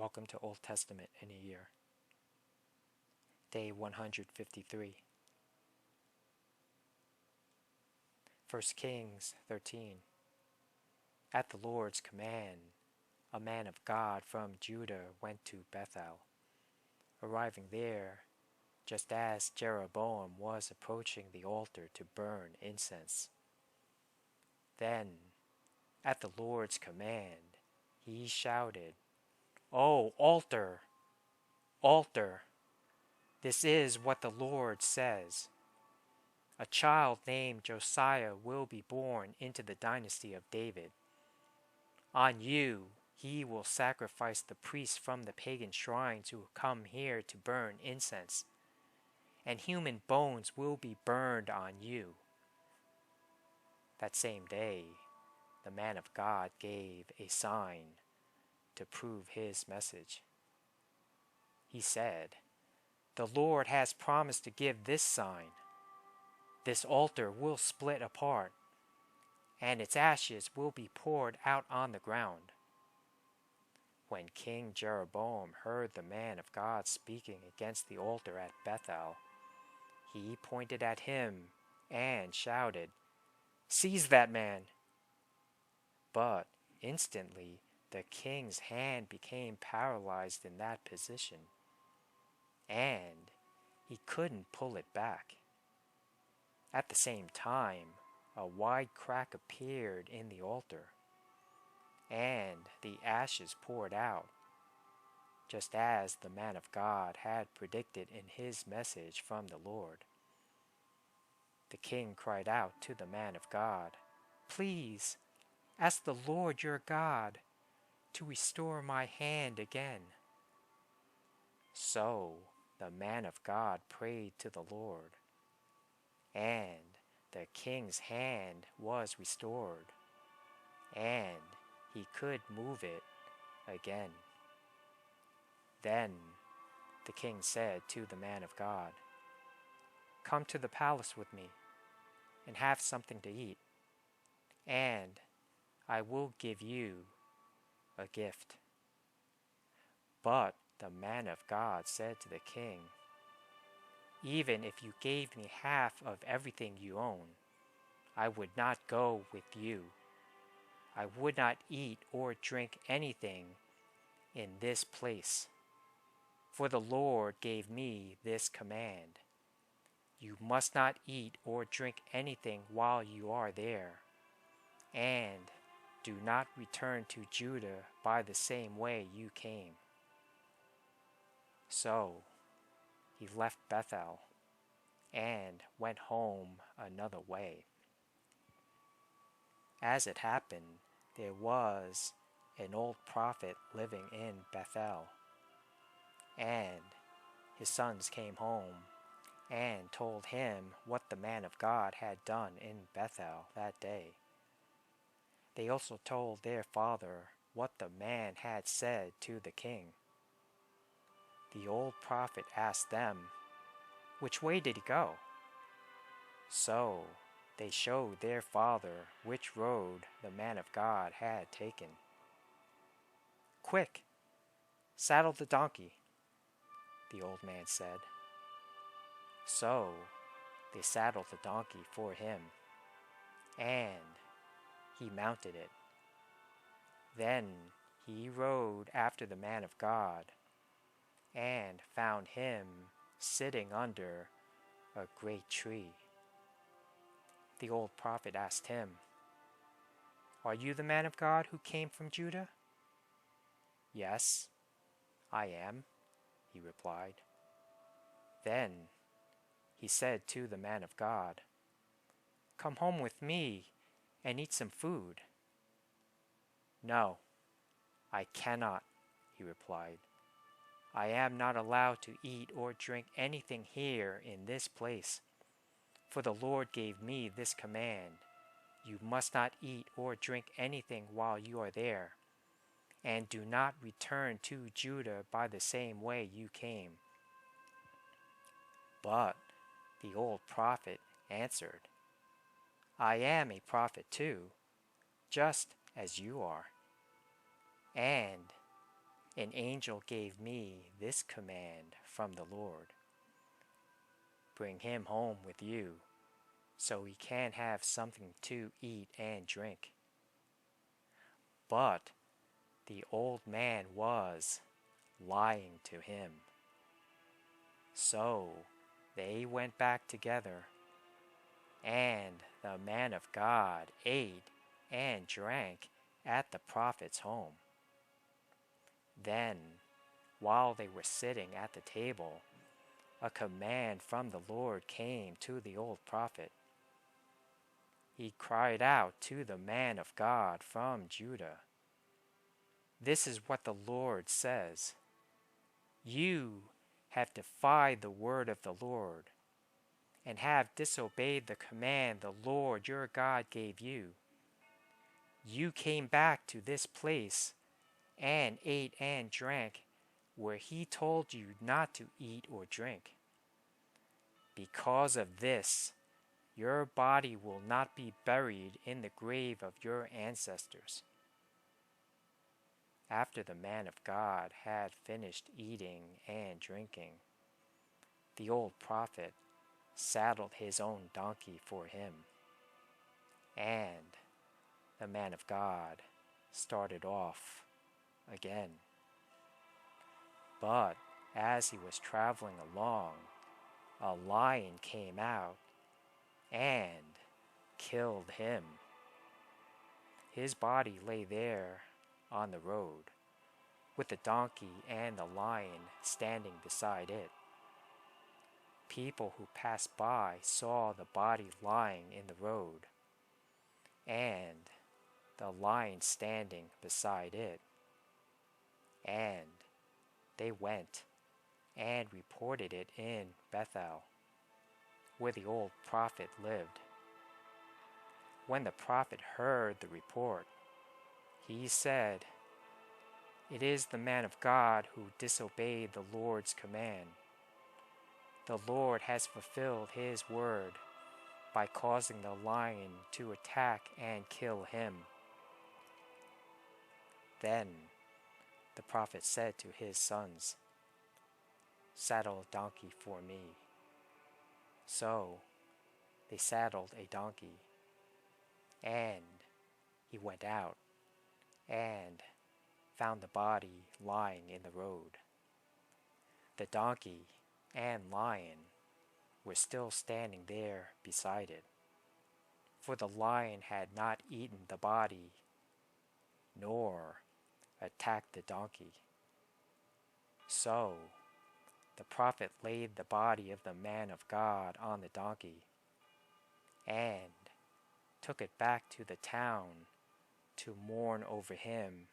Welcome to Old Testament in a Year. Day 153. 1 Kings 13. At the Lord's command, a man of God from Judah went to Bethel. Arriving there, just as Jeroboam was approaching the altar to burn incense. Then, at the Lord's command, he shouted, "O altar! Altar! This is what the Lord says. A child named Josiah will be born into the dynasty of David. On you he will sacrifice the priests from the pagan shrines who come here to burn incense, and human bones will be burned on you." That same day, the man of God gave a sign to prove his message. He said, "The Lord has promised to give this sign. This altar will split apart, and its ashes will be poured out on the ground." When King Jeroboam heard the man of God speaking against the altar at Bethel, he pointed at him and shouted, "Seize that man!" But instantly the king's hand became paralyzed in that position, and he couldn't pull it back. At the same time, a wide crack appeared in the altar, and the ashes poured out, just as the man of God had predicted in his message from the Lord. The king cried out to the man of God, "Please, ask the Lord your God to restore my hand again." So the man of God prayed to the Lord, and the king's hand was restored, and he could move it again. Then the king said to the man of God, "Come to the palace with me and have something to eat, and I will give you a gift." But the man of God said to the king, "Even if you gave me half of everything you own, I would not go with you. I would not eat or drink anything in this place. For the Lord gave me this command: you must not eat or drink anything while you are there, and do not return to Judah by the same way you came." So he left Bethel and went home another way. As it happened, there was an old prophet living in Bethel, and his sons came home and told him what the man of God had done in Bethel that day. They also told their father what the man had said to the king. The old prophet asked them, "Which way did he go?" So they showed their father which road the man of God had taken. "Quick, saddle the donkey," the old man said. So they saddled the donkey for him, and he mounted it. Then he rode after the man of God, and found him sitting under a great tree. The old prophet asked him, "Are you the man of God who came from Judah?" "Yes, I am," he replied. Then he said to the man of God, "Come home with me and eat some food." "No, I cannot," he replied. "I am not allowed to eat or drink anything here in this place, for the Lord gave me this command: you must not eat or drink anything while you are there, and do not return to Judah by the same way you came." But the old prophet answered, "I am a prophet too, just as you are. And an angel gave me this command from the Lord. Bring him home with you, so he can have something to eat and drink. But the old man was lying to him. So they went back together, and the man of God ate and drank at the prophet's home. Then, while they were sitting at the table, a command from the Lord came to the old prophet. He cried out to the man of God from Judah, "This is what the Lord says. You have defied the word of the Lord, and have disobeyed the command the Lord your God gave you. You came back to this place and ate and drank where he told you not to eat or drink. Because of this, your body will not be buried in the grave of your ancestors." After the man of God had finished eating and drinking, the old prophet saddled his own donkey for him, and the man of God started off again. But as he was traveling along, a lion came out and killed him. His body lay there on the road, with the donkey and the lion standing beside it. People who passed by saw the body lying in the road, and the lion standing beside it, and they went and reported it in Bethel, where the old prophet lived. When the prophet heard the report, he said, "It is the man of God who disobeyed the Lord's command. The Lord has fulfilled his word by causing the lion to attack and kill him." Then the prophet said to his sons, "Saddle a donkey for me." So they saddled a donkey, and he went out and found the body lying in the road. The donkey and lion were still standing there beside it, for the lion had not eaten the body nor attacked the donkey. So the prophet laid the body of the man of God on the donkey and took it back to the town to mourn over him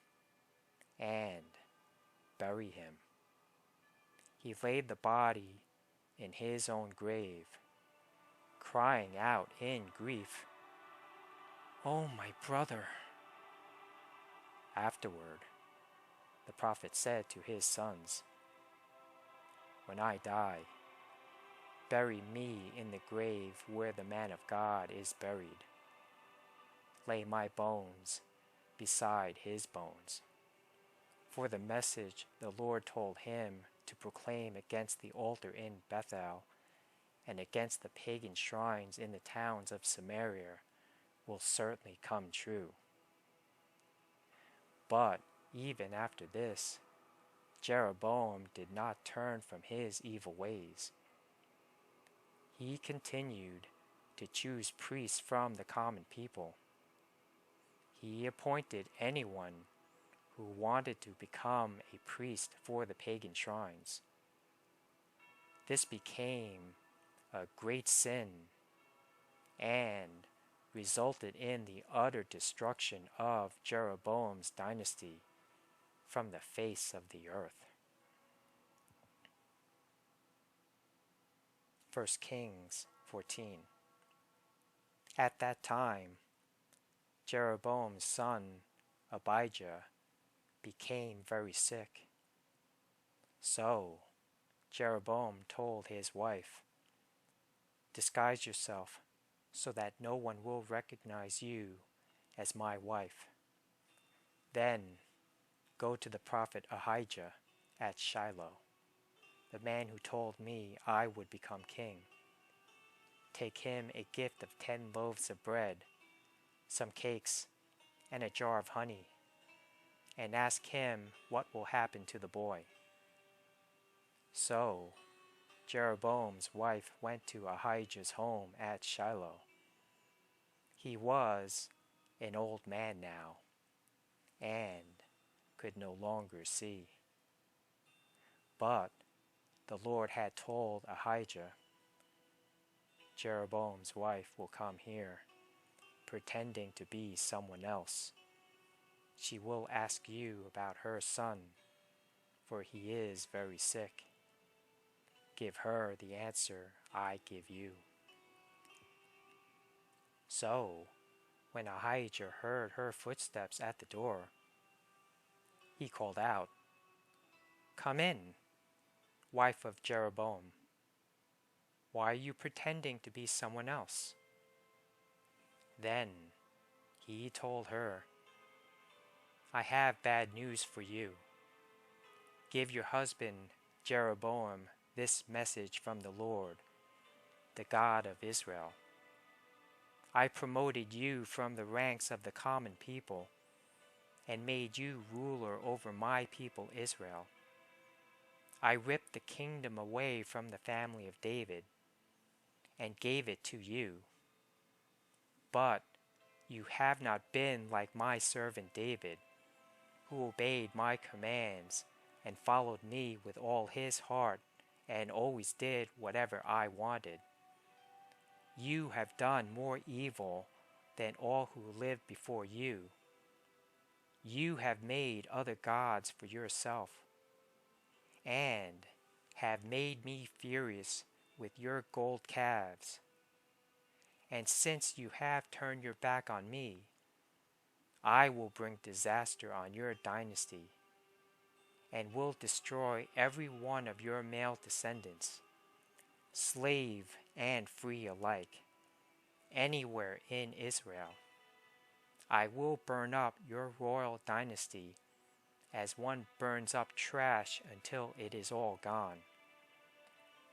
and bury him. He laid the body in his own grave, crying out in grief, "Oh, my brother!" Afterward, the prophet said to his sons, "When I die, bury me in the grave where the man of God is buried. Lay my bones beside his bones." For the message the Lord told him to proclaim against the altar in Bethel and against the pagan shrines in the towns of Samaria will certainly come true. But even after this, Jeroboam did not turn from his evil ways. He continued to choose priests from the common people. He appointed anyone who wanted to become a priest for the pagan shrines. This became a great sin and resulted in the utter destruction of Jeroboam's dynasty from the face of the earth. 1 Kings 14. At that time, Jeroboam's son Abijah became very sick. So Jeroboam told his wife, "Disguise yourself so that no one will recognize you as my wife." Then Go to the prophet Ahijah at Shiloh, the man who told me I would become king. Take him a gift of 10 loaves of bread, some cakes, and a jar of honey, and ask him what will happen to the boy." So Jeroboam's wife went to Ahijah's home at Shiloh. He was an old man now, and could no longer see. But the Lord had told Ahijah, "Jeroboam's wife will come here, pretending to be someone else. She will ask you about her son, for he is very sick. Give her the answer I give you." So, when Ahijah heard her footsteps at the door, he called out, "Come in, wife of Jeroboam. Why are you pretending to be someone else?" Then he told her, "I have bad news for you. Give your husband Jeroboam this message from the Lord, the God of Israel. I promoted you from the ranks of the common people and made you ruler over my people Israel. I ripped the kingdom away from the family of David and gave it to you. But you have not been like my servant David, who obeyed my commands and followed me with all his heart and always did whatever I wanted. You have done more evil than all who lived before you. You have made other gods for yourself, and have made me furious with your gold calves. And since you have turned your back on me, I will bring disaster on your dynasty, and will destroy every one of your male descendants, slave and free alike, anywhere in Israel. I will burn up your royal dynasty as one burns up trash until it is all gone.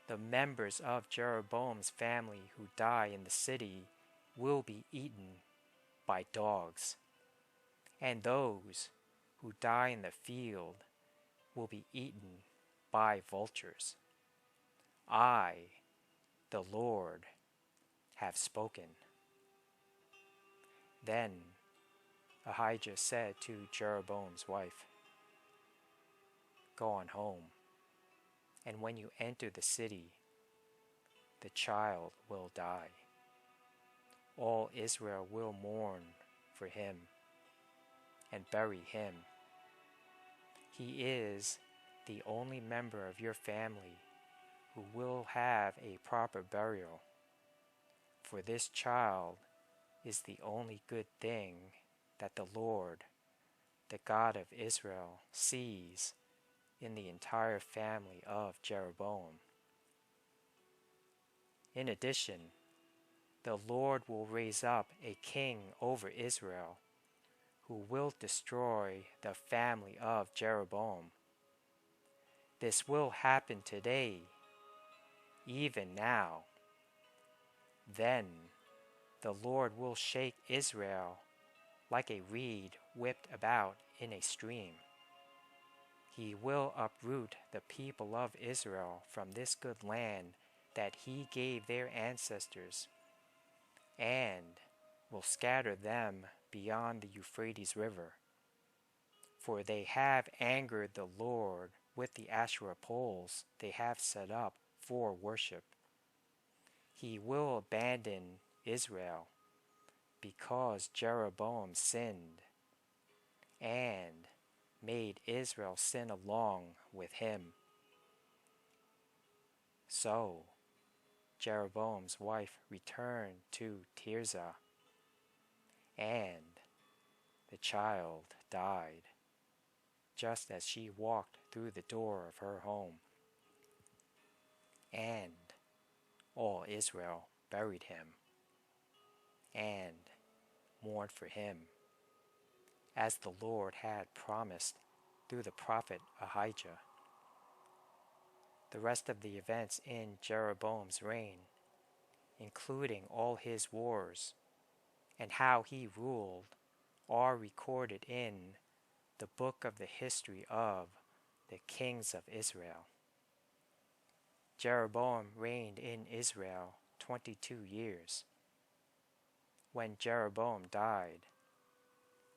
The members of Jeroboam's family who die in the city will be eaten by dogs, and those who die in the field will be eaten by vultures. I, the Lord, have spoken." Then Ahijah said to Jeroboam's wife, "Go on home, and when you enter the city, the child will die. All Israel will mourn for him and bury him. He is the only member of your family who will have a proper burial, for this child is the only good thing that the Lord, the God of Israel, sees in the entire family of Jeroboam. In addition, the Lord will raise up a king over Israel who will destroy the family of Jeroboam. This will happen today, even now. Then the Lord will shake Israel like a reed whipped about in a stream. He will uproot the people of Israel from this good land that he gave their ancestors, and will scatter them beyond the Euphrates River. For they have angered the Lord with the Asherah poles they have set up for worship. He will abandon Israel because Jeroboam sinned, and made Israel sin along with him. So Jeroboam's wife returned to Tirzah, and the child died just as she walked through the door of her home. And all Israel buried him and mourned for him, as the Lord had promised through the prophet Ahijah. The rest of the events in Jeroboam's reign, including all his wars and how he ruled, are recorded in the book of the history of the kings of Israel. Jeroboam reigned in Israel 22 years. When Jeroboam died,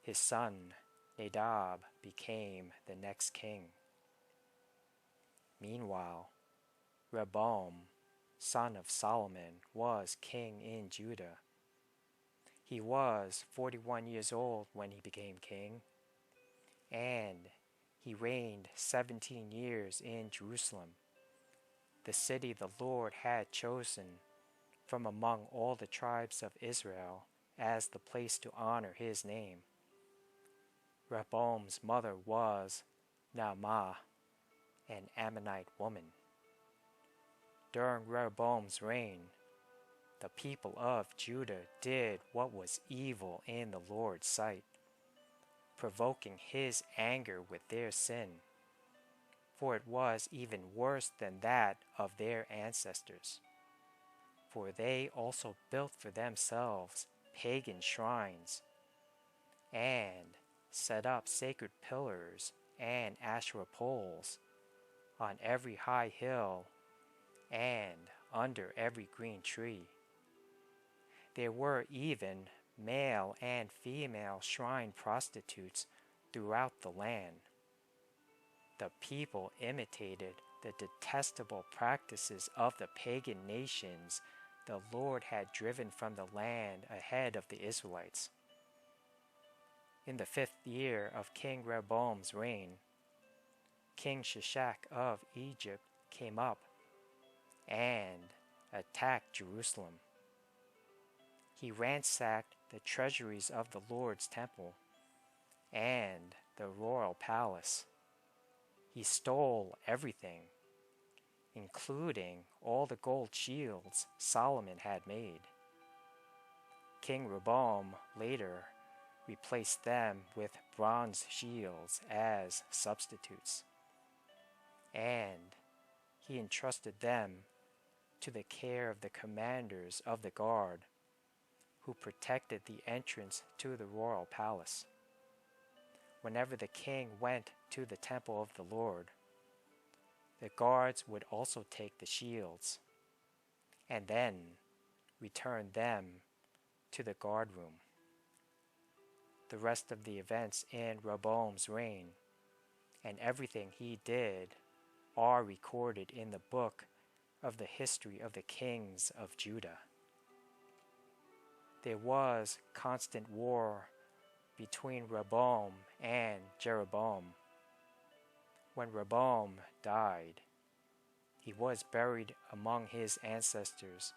his son Nadab became the next king. Meanwhile, Rehoboam, son of Solomon, was king in Judah. He was 41 years old when he became king, and he reigned 17 years in Jerusalem, the city the Lord had chosen from among all the tribes of Israel as the place to honor his name. Rehoboam's mother was Naamah, an Ammonite woman. During Rehoboam's reign, the people of Judah did what was evil in the Lord's sight, provoking his anger with their sin, for it was even worse than that of their ancestors. For they also built for themselves pagan shrines, and set up sacred pillars and Asherah poles on every high hill and under every green tree. There were even male and female shrine prostitutes throughout the land. The people imitated the detestable practices of the pagan nations the Lord had driven from the land ahead of the Israelites. In the 5th year of King Rehoboam's reign, King Shishak of Egypt came up and attacked Jerusalem. He ransacked the treasuries of the Lord's temple and the royal palace. He stole everything, including all the gold shields Solomon had made. King Rehoboam later replaced them with bronze shields as substitutes, and he entrusted them to the care of the commanders of the guard, who protected the entrance to the royal palace. Whenever the king went to the temple of the Lord, the guards would also take the shields, and then return them to the guard room. The rest of the events in Rehoboam's reign and everything he did are recorded in the book of the history of the kings of Judah. There was constant war between Rehoboam and Jeroboam. When Rehoboam died, he was buried among his ancestors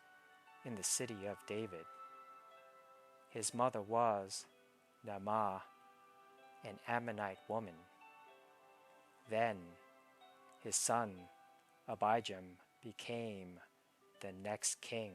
in the city of David. His mother was Naamah, an Ammonite woman. Then his son Abijam became the next king